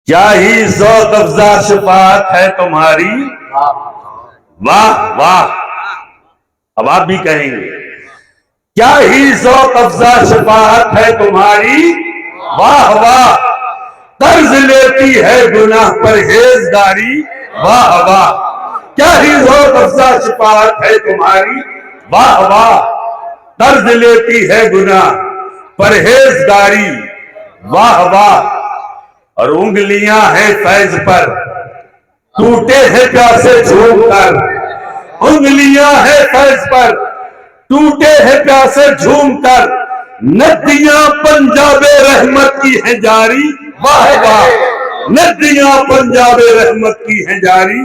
کیا ہی ذوق افزا شفاعت ہے تمہاری، واہ واہ. اب آپ بھی کہیں گے کیا ہی ذوق افزا شفاعت ہے تمہاری، واہ واہ. قرض لیتی ہے گناہ پرہیزگاری، واہ واہ. کیا ہی ذوق افزا شفاعت ہے تمہاری، واہ واہ. قرض لیتی ہے گناہ پرہیزگاری، واہ واہ. اور انگلیاں ہیں فیض پر ٹوٹے ہیں پیاسے جھوم کر، انگلیاں ہیں فیض پر ٹوٹے ہیں پیاسے جھوم کر. ندیاں پنجاب رحمت کی ہیں جاری، واہ واہ. ندیاں پنجاب رحمت کی ہیں جاری،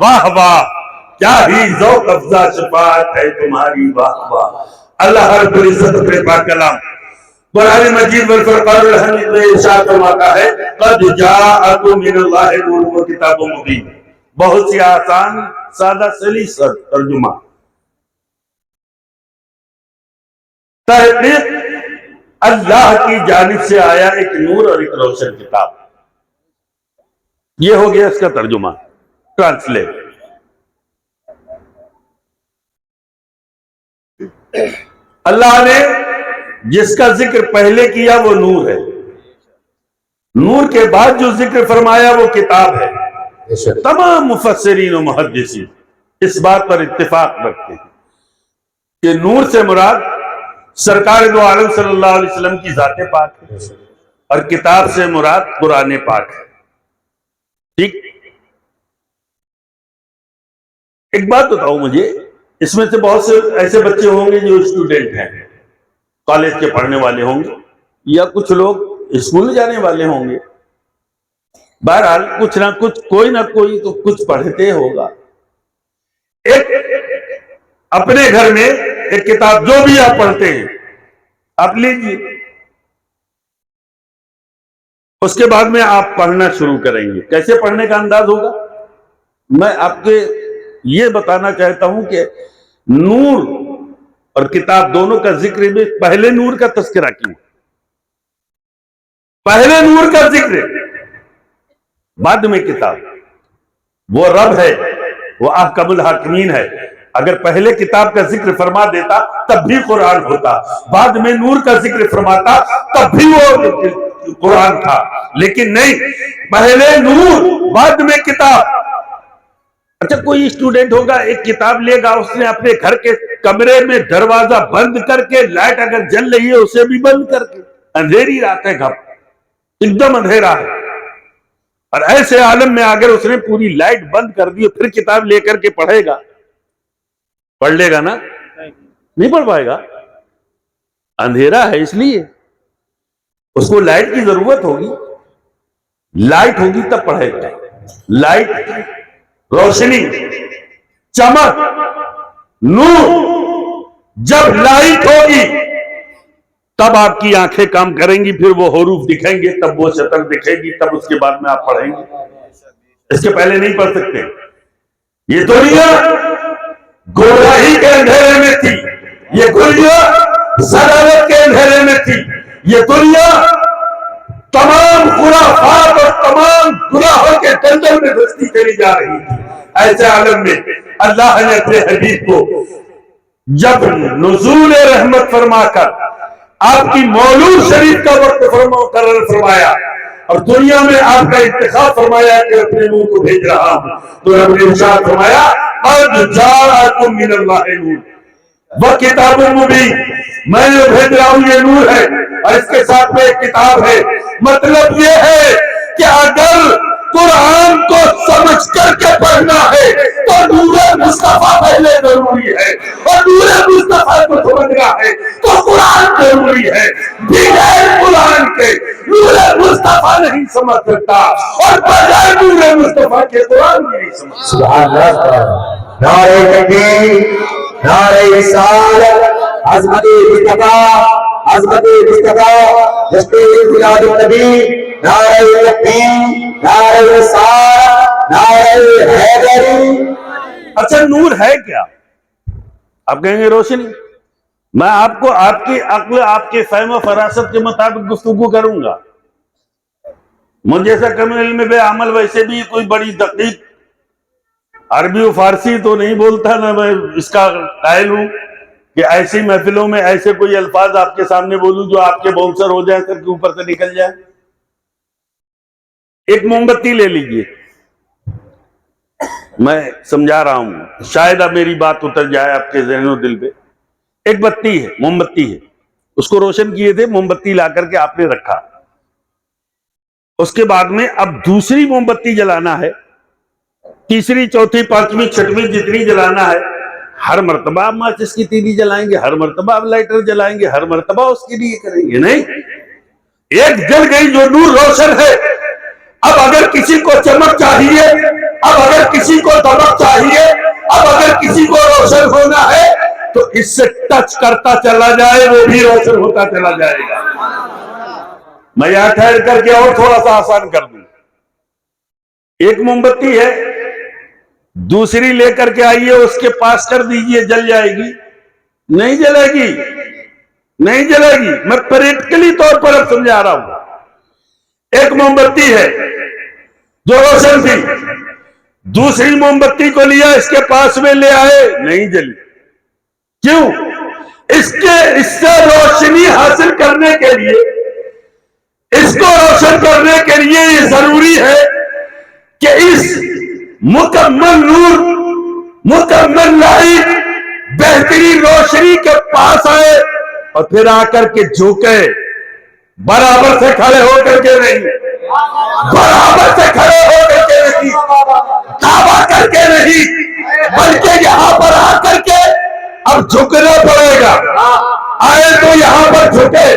واہ واہ. کیا ہی ذوق افزا شفاعت ہے تمہاری، واہ واہ. اللہ رب العزت اپنے پاک کلام قرآن مجید والفرقان الحمید میں ارشاد فرماتا ہے قد جاءکم من اللہ نور و کتاب مبین. بہت سی آسان سادہ سلیس ترجمہ. تحقیق اللہ کی جانب سے آیا ایک نور اور ایک روشن کتاب. یہ ہو گیا اس کا ترجمہ، ٹرانسلیٹ. اللہ نے جس کا ذکر پہلے کیا وہ نور ہے، نور کے بعد جو ذکر فرمایا وہ کتاب ہے. تمام مفسرین و محدثین اس بات پر اتفاق رکھتے ہیں کہ نور سے مراد سرکار دو عالم صلی اللہ علیہ وسلم کی ذات پاک ہے اور کتاب سے مراد قرآن پاک ہے. ٹھیک. ایک بات بتاؤ مجھے، اس میں سے بہت سے ایسے بچے ہوں گے جو اسٹوڈنٹ ہیں، کالج کے پڑھنے والے ہوں گے یا کچھ لوگ اسکول جانے والے ہوں گے. بہرحال کچھ نہ کچھ، کوئی نہ کوئی تو کچھ پڑھتے ہوگا. ایک اپنے گھر میں ایک کتاب جو بھی آپ پڑھتے ہیں آپ لیجیے، اس کے بعد میں آپ پڑھنا شروع کریں گے. کیسے پڑھنے کا انداز ہوگا میں آپ کے یہ بتانا چاہتا ہوں کہ نور اور کتاب دونوں کا ذکر میں پہلے نور کا تذکرہ کیوں، پہلے نور کا ذکر بعد میں کتاب. وہ رب ہے، وہ احکم الحاکمین ہے. اگر پہلے کتاب کا ذکر فرما دیتا تب بھی قرآن ہوتا، بعد میں نور کا ذکر فرماتا تب بھی وہ قرآن تھا. لیکن نہیں، پہلے نور بعد میں کتاب. اچھا کوئی اسٹوڈنٹ ہوگا، ایک کتاب لے گا، اس نے اپنے گھر کے کمرے میں دروازہ بند کر کے، لائٹ اگر جل رہی ہے اسے بھی بند کر کے، اندھیری رات ہے، گھر ایک دم اندھیرا ہے، اور ایسے عالم میں اگر اس نے پوری لائٹ بند کر دی پھر کتاب لے کر کے پڑھے گا، پڑھ لے گا نا؟ نہیں پڑھ پائے گا، اندھیرا ہے. اس لیے اس کو لائٹ کی ضرورت ہوگی، لائٹ ہوگی تب پڑھے گا. لائٹ، روشنی، چمک، نور. جب لائٹ ہوگی تب آپ کی آنکھیں کام کریں گی، پھر وہ حروف دکھیں گے، تب وہ شطر دکھے گی، تب اس کے بعد میں آپ پڑھیں گے. اس کے پہلے نہیں پڑھ سکتے. یہ دنیا گمراہی کے اندھیرے میں تھی، یہ دنیا ضلالت کے اندھیرے میں تھی، یہ دنیا تمام خرافات اور تمام گناہوں کے دلدل میں دھستی چلی جا رہی تھی. ایسے عالم میں اللہ نے اپنے حبیب کو جب نزول رحمت فرما کر آپ کی مولود شریف کا وقت مقرر فرمایا اور دنیا میں آپ کا انتخاب فرمایا کہ اپنے نور کو بھیج رہا ہوں، تو رب نے ارشاد فرمایا قد جاءکم من اللہ نور وکتاب مبین. میں جو بھیج رہا ہوں یہ نور ہے اور اس کے ساتھ میں ایک کتاب ہے. مطلب یہ ہے کہ اگر قرآن کو سمجھ کر کے پڑھنا ہے تو نور مصطفیٰ پہلے ضروری ہے، اور نور مصطفیٰ کو سمجھنا ہے تو قرآن ضروری ہے. بغیر قرآن کے نور مصطفیٰ نہیں سمجھ سکتا، اور بغیر نور مصطفیٰ کے قرآن بھی نہیں سمجھ سکتا. سبحان اللہ. نعرہ تکبیر، نعرہ رسالت، عظمت مصطفیٰ، عظمت مصطفیٰ، جشن میلاد النبی، نعرہ تکبیر، نعرہ رسالت، نعرہ حیدری. اچھا نور ہے کیا؟ آپ کہیں گے روشنی. میں آپ کو آپ کی عقل، آپ کے فہم و فراست کے مطابق گفتگو کروں گا. مجھ جیسا کم علم بے عمل ویسے بھی کوئی بڑی دقیق عربی و فارسی تو نہیں بولتا، نہ میں اس کا قائل ہوں کہ ایسی محفلوں میں ایسے کوئی الفاظ آپ کے سامنے بولوں جو آپ کے باؤنسر ہو جائیں کر کے اوپر سے نکل جائیں۔ ایک موم بتی لے لیجئے، میں سمجھا رہا ہوں، شاید اب میری بات اتر جائے آپ کے ذہن و دل پہ۔ ایک بتی ہے، موم بتی ہے، اس کو روشن کیے تھے، موم بتی لا کر کے آپ نے رکھا، اس کے بعد میں اب دوسری موم بتی جلانا ہے، تیسری، چوتھی، پانچویں، چھٹویں جتنی جلانا ہے، ہر مرتبہ آپ ماچس کی تیلی جلائیں گے، ہر مرتبہ آپ لائٹر جلائیں گے، ہر مرتبہ اس کے لیے کریں گے؟ نہیں، ایک جل گئی جو نور روشن ہے۔ اب اگر کسی کو چمک چاہیے، اب اگر کسی کو دمک چاہیے، اب اگر کسی کو روشن ہونا ہے تو اس سے ٹچ کرتا چلا جائے، وہ بھی روشن ہوتا چلا جائے گا۔ میں یہاں ٹھہر کر کے اور تھوڑا سا آسان کر دوں۔ ایک موم بتی ہے، دوسری لے کر کے آئیے، اس کے پاس کر دیجئے، جل جائے گی؟ نہیں جلے گی، نہیں جلے گی۔ میں پریکٹیکلی طور پر اب سمجھا رہا ہوں۔ ایک موم بتی ہے جو روشن تھی، دوسری موم بتی کو لیا، اس کے پاس میں لے آئے، نہیں جلی۔ کیوں؟ اس سے روشنی حاصل کرنے کے لیے، اس کو روشن کرنے کے لیے یہ ضروری ہے کہ اس مکمل نور، مکمل لائٹ، بہترین روشنی کے پاس آئے اور پھر آ کر کے جھکے، برابر سے کھڑے ہو کر کے نہیں، برابر سے کھڑے ہو کر کے نہیں، دعویٰ کر کے نہیں، بلکہ یہاں پر آ کر کے اب جھکنا پڑے گا۔ آئے تو یہاں پر جھکے،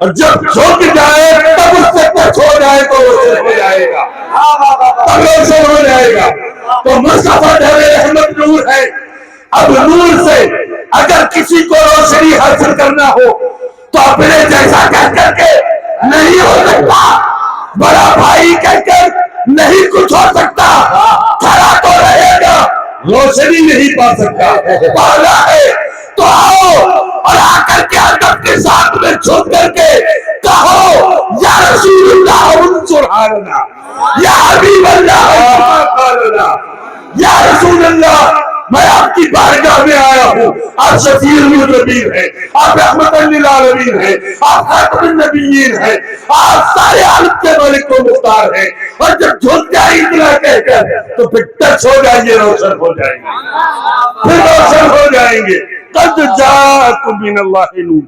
اور جب جھک جائے تب اس سے کچھ ہو جائے تو روشن ہو جائے گا، تب روشن ہو جائے گا۔ تو مصطفیٰ رحمت نور ہے۔ اب نور سے اگر کسی کو روشنی حاصل کرنا ہو تو اپنے جیسا کہہ کر کے نہیں ہو سکتا، بڑا بھائی کہہ کر نہیں کچھ ہو سکتا، کھڑا تو رہے گا، روشنی نہیں پا سکتا۔ پانا ہے تو آؤ اور آ کر کے ادب کے ساتھ میں جھک کر کے کہو، یا رسول اللہ انصر حالنا، یا حبیب اللہ، یا رسول اللہ، میں آپ کی بارگاہ میں آیا ہوں، آپ شفیع المذنبین ہیں، آپ رحمت للعالمین ہیں، آپ خاتم النبیین ہیں، آپ سارے عالم کے مالک و مختار ہیں، اور جب جھک جائے اتنا کہہ کر تو پھر ٹچ ہو جائیے، روشن ہو جائیں گے، پھر روشن ہو جائیں گے۔ قد جاءکم من اللہ نور۔